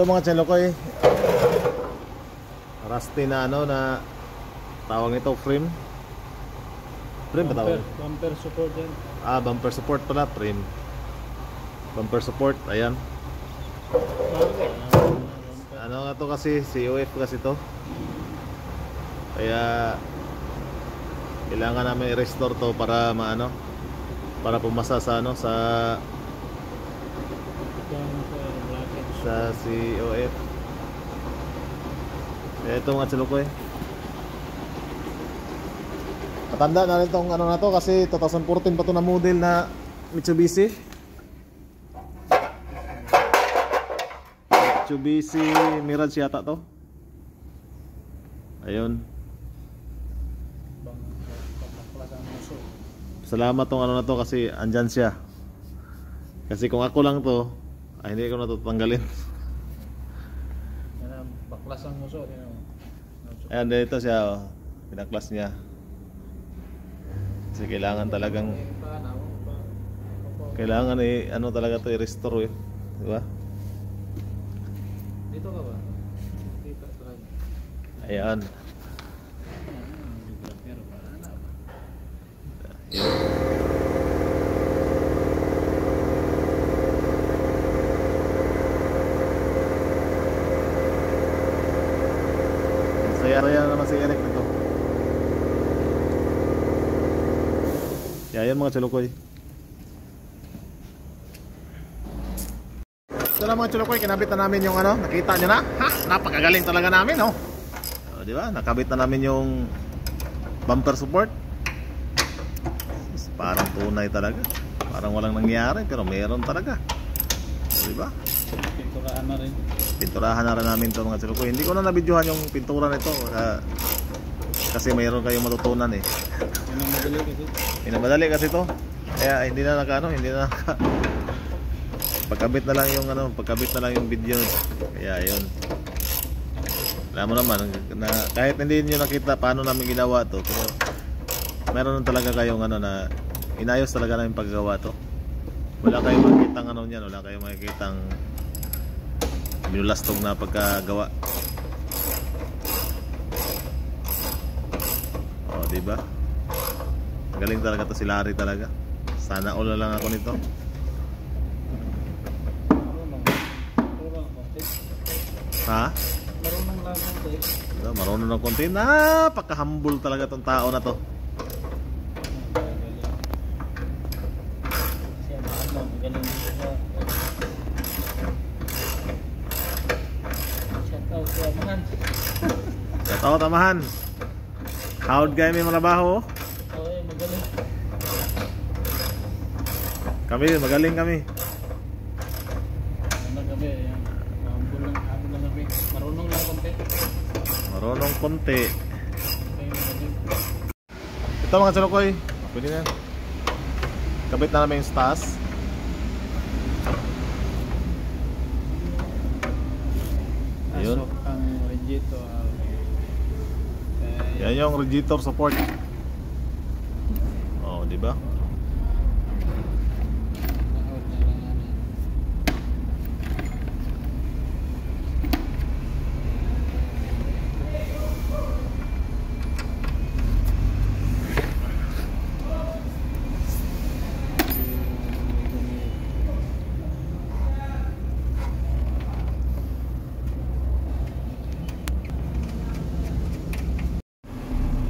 Ito mga Chalokoy, rusty na ano na tawag nito, frame. Frame ba tawag? Bumper support yan. Bumper support pala, frame. Bumper support, ayan. Ano nga to kasi, COF kasi to. Kaya kailangan namin i-restore to para maano, para pumasa sa ano, sa COF. Ito mga Chalokoy, matanda na rin tong ano na to kasi 2014 pa to na model na Mitsubishi Mirage yata to. Ayun. Salamat tong ano na to kasi andyan siya. Kasi kung ako lang to, ay hindi ko na to tanggalin. Baklas ang muso. Ayan, dito siya, oh. Pinaklas niya. Kasi kailangan talagang kailangan ano talaga to i-restore eh. Diba? Dito ka ba? Dito talaga. Ayan. Saya naman si Eric nito. Yan mga Chalokoy. Ito na mga Chalokoy, kinabit na namin yung ano, nakita nyo na? Ha? Napakagaling talaga namin, no? Di ba? Nakabit na namin yung bumper support. Parang tunay talaga. Parang walang nangyari, pero meron talaga. Di ba? Pinturahan na rin. Pinturahan na rin namin ito mga Chalokoy. Hindi ko na nabidyohan yung pintura nito kasi mayroon kayong matutunan eh. Minamadali kasi ito. Kaya hindi na hindi na pagkabit na lang yung pagkabit na lang yung video. Kaya yun. Alam mo naman na kahit hindi niyo nakita paano namin ginawa to, pero meron talaga kayong na inayos talaga namin paggawa to. Wala kayong makikitang niyan, wala kayong makikitang binulastog na pagkagawa. Oh, di ba? Galing talaga to si Larry talaga. Sana all na lang ako nito. Ha? Marunong lang konti. Marunong ng konti. Napaka-humble talaga tong tao na to. Shout out Amahan. Howd kayo may marabaho? Magaling. Kami, magaling kami. Marunong lang konti. Marunong konti. Ito mga Chalokoy, pwede na. Kabit na namin yung stas. Ayun. Ang radiator. Yan yung radiator support. Oh, di ba?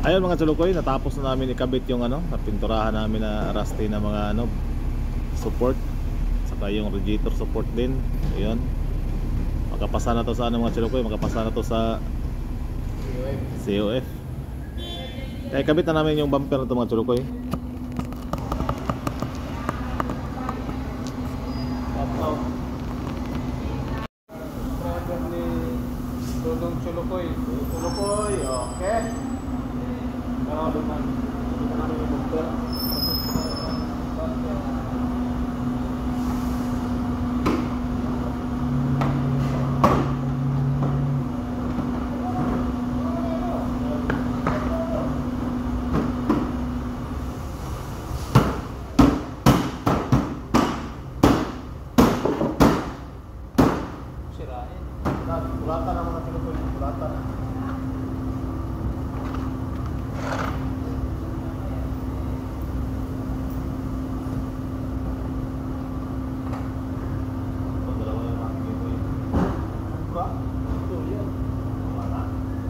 Ayun mga Chalokoy, natapos na namin ikabit yung napinturahan namin na rusty na mga support, saka yung radiator support din. Ayun. Makapasa na to sa mga Chalokoy, makapasa na to sa COF. Kaya ikabit na namin yung bumper na to mga Chalokoy. Chalokoy, okay. sirain. Tulatan na mga tinukoy. Tulatan na. Dalawa yung mga tinukoy. Ba? Ito yan. Wala.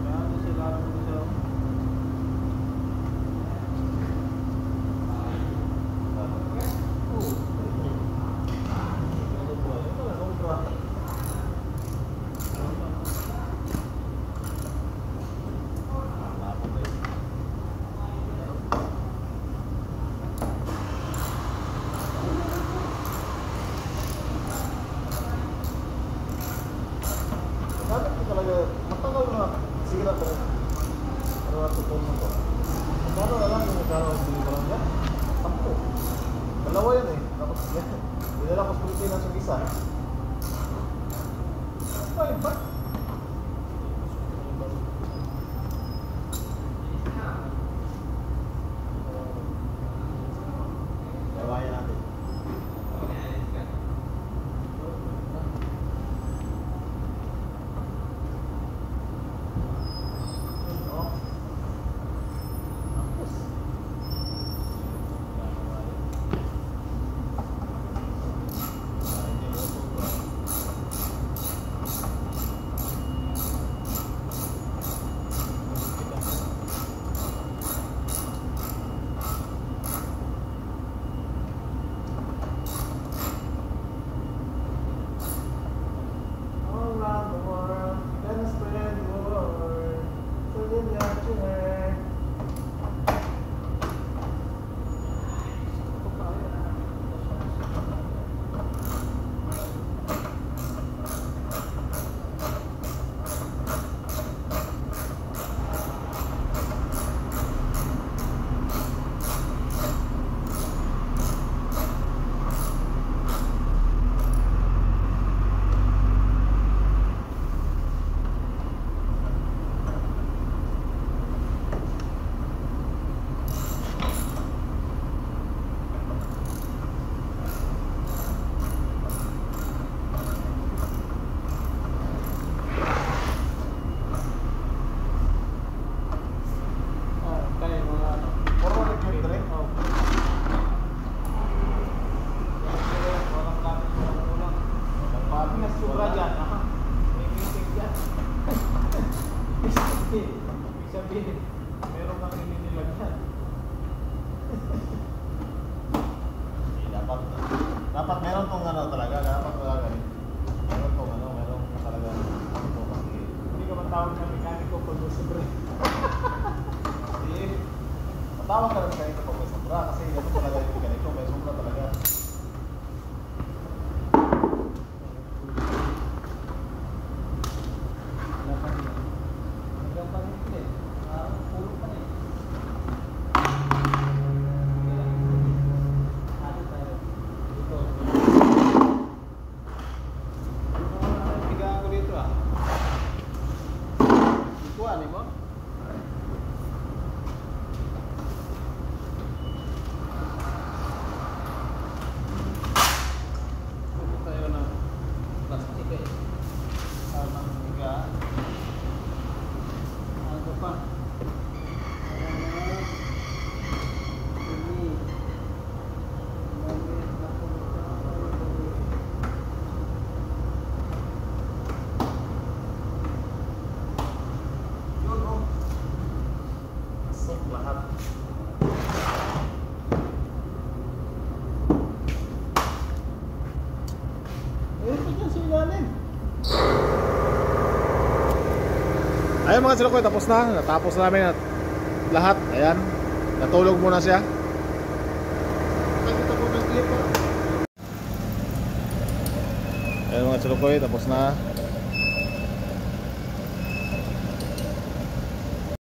Kaya ano sila mo sa... Sabi ko talaga, matagal na sira ko. Pero at ito mo to. Magkano na lang yung magkano ang binibran niya? 10. Dalawa yan eh. Tapos yan. Dinala ko sa Pilipinas yung isa. Ay, ba? Gawain natin. Sabihin, meron kang ininilagyan. Dapat meron tong ano talaga, dapat talaga. Meron tong ano, meron talaga. Hindi ka matawag ng mekaniko pag sobre. Hindi. Matawag ka ng mekaniko pag may sobra kasi ano talaga yung mekaniko, may sobra talaga. Ayun mga silokoy, tapos na. Natapos na namin lahat. Ayan. Natulog muna siya. Ayun mga silokoy, tapos na.